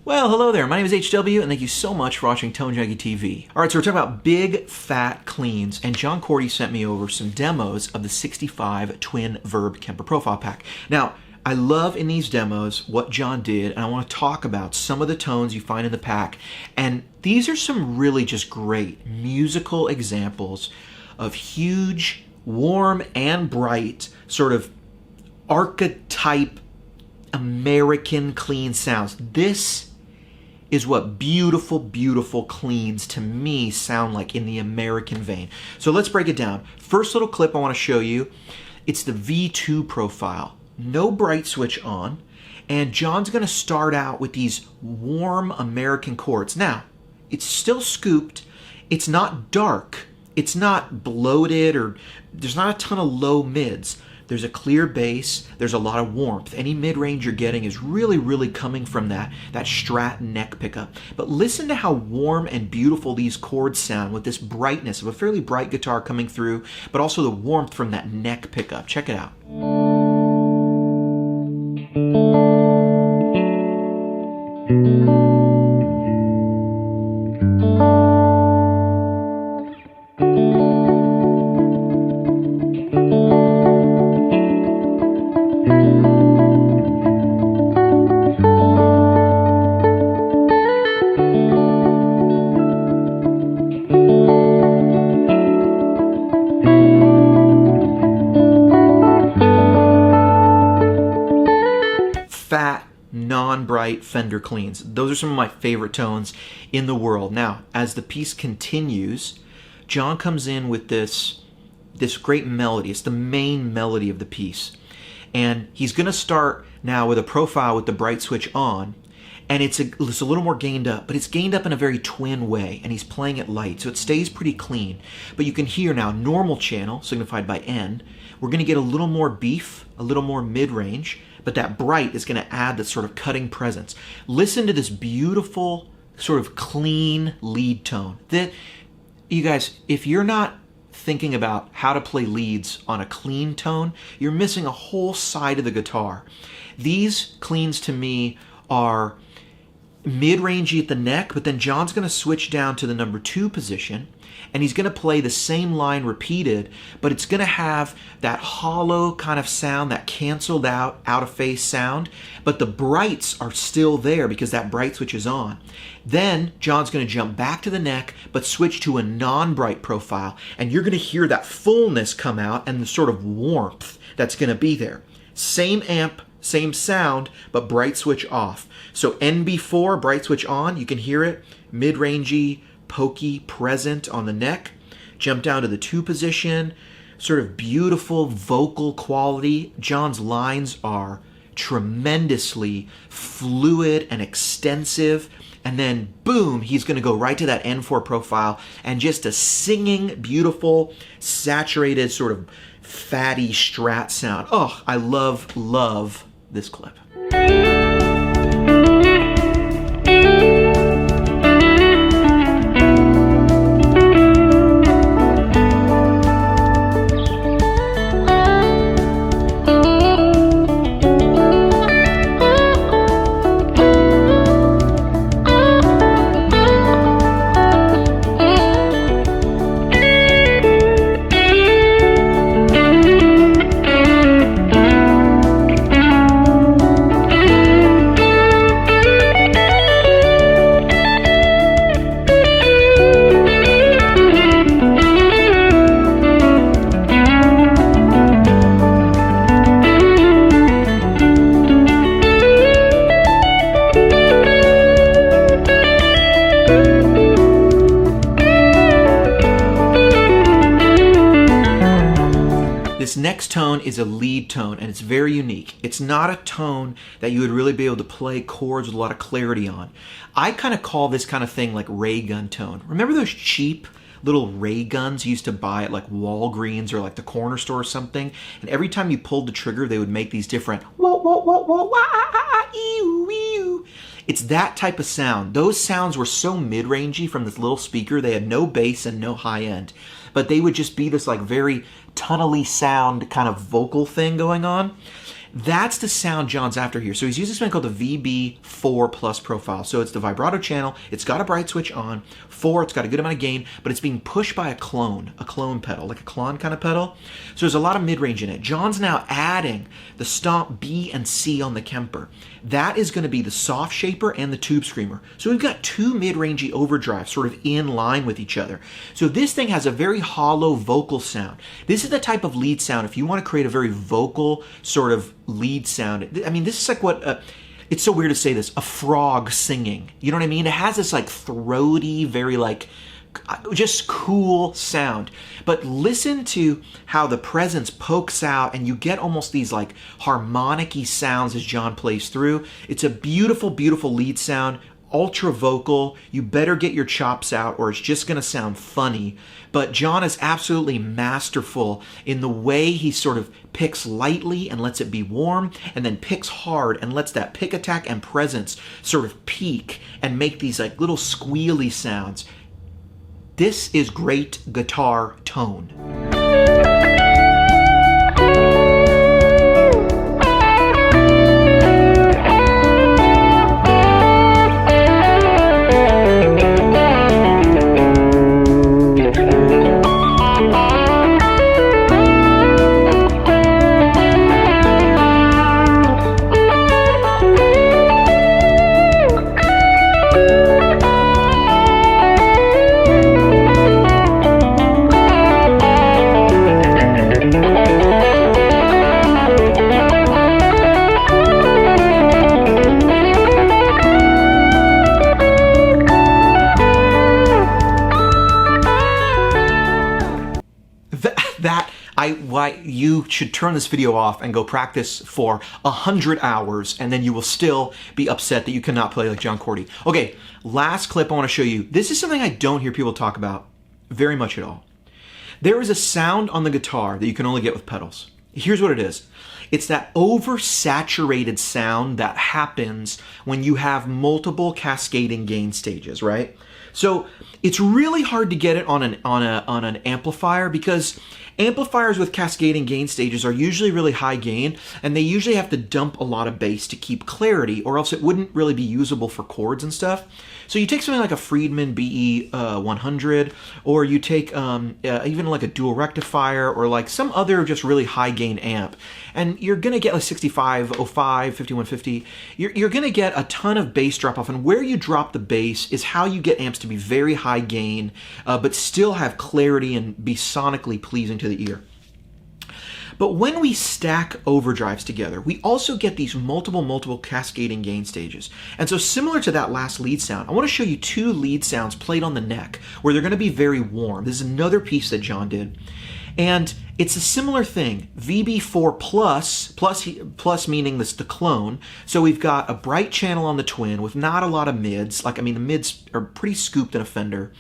Well, hello there. My name is HW, and thank you so much for watching Tone Junkie TV. All right, so we're talking about big, fat cleans, and John Cordy sent me over some demos of the 65 Twin Verb Kemper Profile Pack. Now, I love in these demos what John did, and I want to talk about some of the tones you find in the pack. And these are some really just great musical examples of huge, warm, and bright, sort of archetype American clean sounds. This is what beautiful, beautiful cleans to me sound like in the American vein. So let's break it down. First little clip I want to show you, it's the V2 profile. No bright switch on, and John's going to start out with these warm American chords. Now, it's still scooped, it's not dark, it's not bloated, or there's not a ton of low mids. There's a clear bass, there's a lot of warmth. Any mid-range you're getting is really, really coming from that Strat neck pickup. But listen to how warm and beautiful these chords sound with this brightness of a fairly bright guitar coming through, but also the warmth from that neck pickup. Check it out. Fat, non-bright Fender cleans. Those are some of my favorite tones in the world. Now, as the piece continues, John comes in with this great melody. It's the main melody of the piece. And he's going to start now with a profile with the bright switch on, and it's a little more gained up, but it's gained up in a very twin way, and he's playing it light, so it stays pretty clean. But you can hear now normal channel, signified by N. We're going to get a little more beef, a little more mid-range, but that bright is going to add this sort of cutting presence. Listen to this beautiful, sort of clean lead tone. You guys, if you're not thinking about how to play leads on a clean tone, you're missing a whole side of the guitar. These cleans to me are mid-rangey at the neck, but then John's going to switch down to the number 2 position, and he's going to play the same line repeated, but it's going to have that hollow kind of sound, that canceled out of phase sound, but the brights are still there because that bright switch is on. Then John's going to jump back to the neck, but switch to a non-bright profile, and you're going to hear that fullness come out and the sort of warmth that's going to be there. Same amp, same sound, but bright switch off. So NB4, bright switch on, you can hear it, mid-rangey, pokey, present on the neck. Jump down to the 2 position, sort of beautiful vocal quality. John's lines are tremendously fluid and extensive. And then boom, he's going to go right to that N4 profile and just a singing, beautiful, saturated, sort of fatty Strat sound. Oh, I love this clip. This next tone is a lead tone, and it's very unique. It's not a tone that you would really be able to play chords with a lot of clarity on. I kind of call this kind of thing like ray gun tone. Remember those cheap little ray guns you used to buy at like Walgreens or like the corner store or something? And every time you pulled the trigger, they would make these different whoa, whoa, whoa, whoa, wah, ew, ew. It's that type of sound. Those sounds were so mid-rangey from this little speaker. They had no bass and no high end, but they would just be this like very tunnely sound kind of vocal thing going on. That's the sound John's after here. So he's using something called the VB4 Plus profile. So it's the vibrato channel. It's got a bright switch on. 4, it's got a good amount of gain, but it's being pushed by a clone pedal, like a clone kind of pedal. So there's a lot of mid-range in it. John's now adding the stomp B and C on the Kemper. That is going to be the soft shaper and the tube screamer. So we've got two mid-rangey overdrives sort of in line with each other. So this thing has a very hollow vocal sound. This is the type of lead sound, if you want to create a very vocal sort of lead sound. I mean, this is like what... it's so weird to say this, a frog singing. You know what I mean? It has this like throaty, very like just cool sound. But listen to how the presence pokes out and you get almost these like harmonic-y sounds as John plays through. It's a beautiful, beautiful lead sound, ultra vocal. You better get your chops out or it's just going to sound funny. But John is absolutely masterful in the way he sort of picks lightly and lets it be warm, and then picks hard and lets that pick attack and presence sort of peak and make these like little squealy sounds. This is great guitar tone. Why you should turn this video off and go practice for 100 hours, and then you will still be upset that you cannot play like John Cordy. Okay, last clip I want to show you. This is something I don't hear people talk about very much at all. There is a sound on the guitar that you can only get with pedals. Here's what it is. It's that oversaturated sound that happens when you have multiple cascading gain stages, right? So it's really hard to get it on an amplifier, because amplifiers with cascading gain stages are usually really high gain, and they usually have to dump a lot of bass to keep clarity, or else it wouldn't really be usable for chords and stuff. So you take something like a Friedman BE 100, or you take even like a dual rectifier, or like some other just really high gain amp, and you're gonna get like 6505, 5150. You're gonna get a ton of bass drop off, and where you drop the bass is how you get amps to be very high gain, but still have clarity and be sonically pleasing to the ear. But when we stack overdrives together, we also get these multiple cascading gain stages. And so similar to that last lead sound, I want to show you two lead sounds played on the neck where they're going to be very warm. This is another piece that John did. And it's a similar thing, VB4 plus meaning this the clone. So we've got a bright channel on the twin with not a lot of mids. Like, I mean, the mids are pretty scooped in a Fender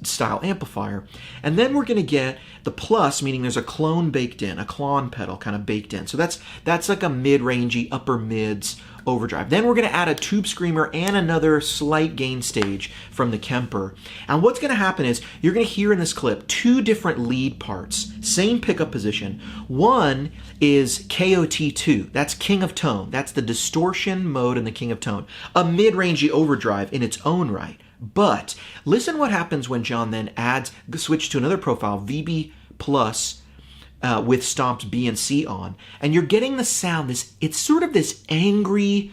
style amplifier. And then we're going to get the plus, meaning there's a clone baked in, a clone pedal kind of baked in. So that's like a mid-rangey, upper mids overdrive. Then we're going to add a tube screamer and another slight gain stage from the Kemper. And what's going to happen is you're going to hear in this clip two different lead parts, same pickup position. One is KOT2, that's King of Tone. That's the distortion mode in the King of Tone, a mid-rangey overdrive in its own right. But listen what happens when John then adds, switch to another profile, VB plus, with stomps B and C on, and you're getting the sound, it's sort of this angry,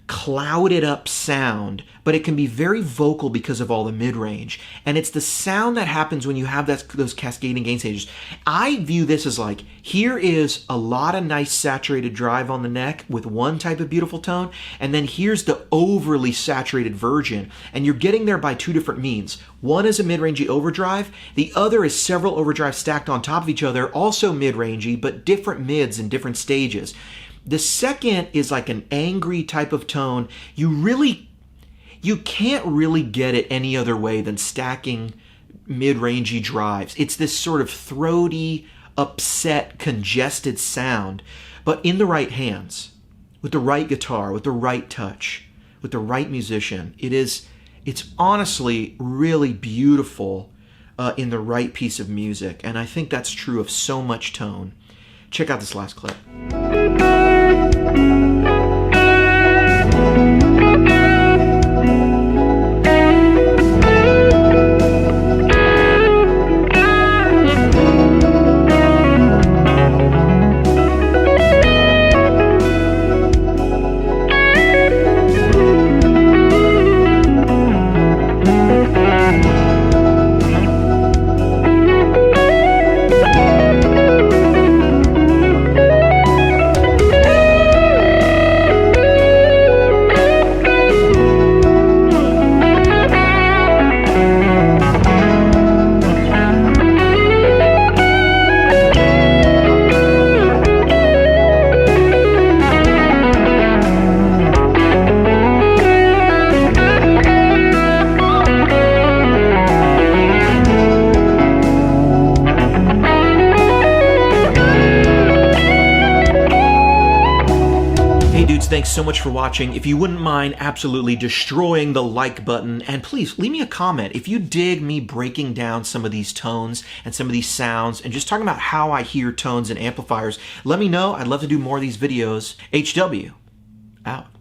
clouded up sound, but it can be very vocal because of all the mid-range. And it's the sound that happens when you have those cascading gain stages. I view this as like, here is a lot of nice saturated drive on the neck with one type of beautiful tone, and then here's the overly saturated version, and you're getting there by two different means. One is a mid-rangey overdrive, the other is several overdrives stacked on top of each other, also mid-rangey, but different mids in different stages. The second is like an angry type of tone. You can't really get it any other way than stacking mid-rangey drives. It's this sort of throaty, upset, congested sound, but in the right hands, with the right guitar, with the right touch, with the right musician. It's honestly really beautiful in the right piece of music, and I think that's true of so much tone. Check out this last clip. so much for watching. If you wouldn't mind absolutely destroying the like button, and please leave me a comment if you dig me breaking down some of these tones and some of these sounds and just talking about how I hear tones and amplifiers. Let me know. I'd love to do more of these videos. HW, out.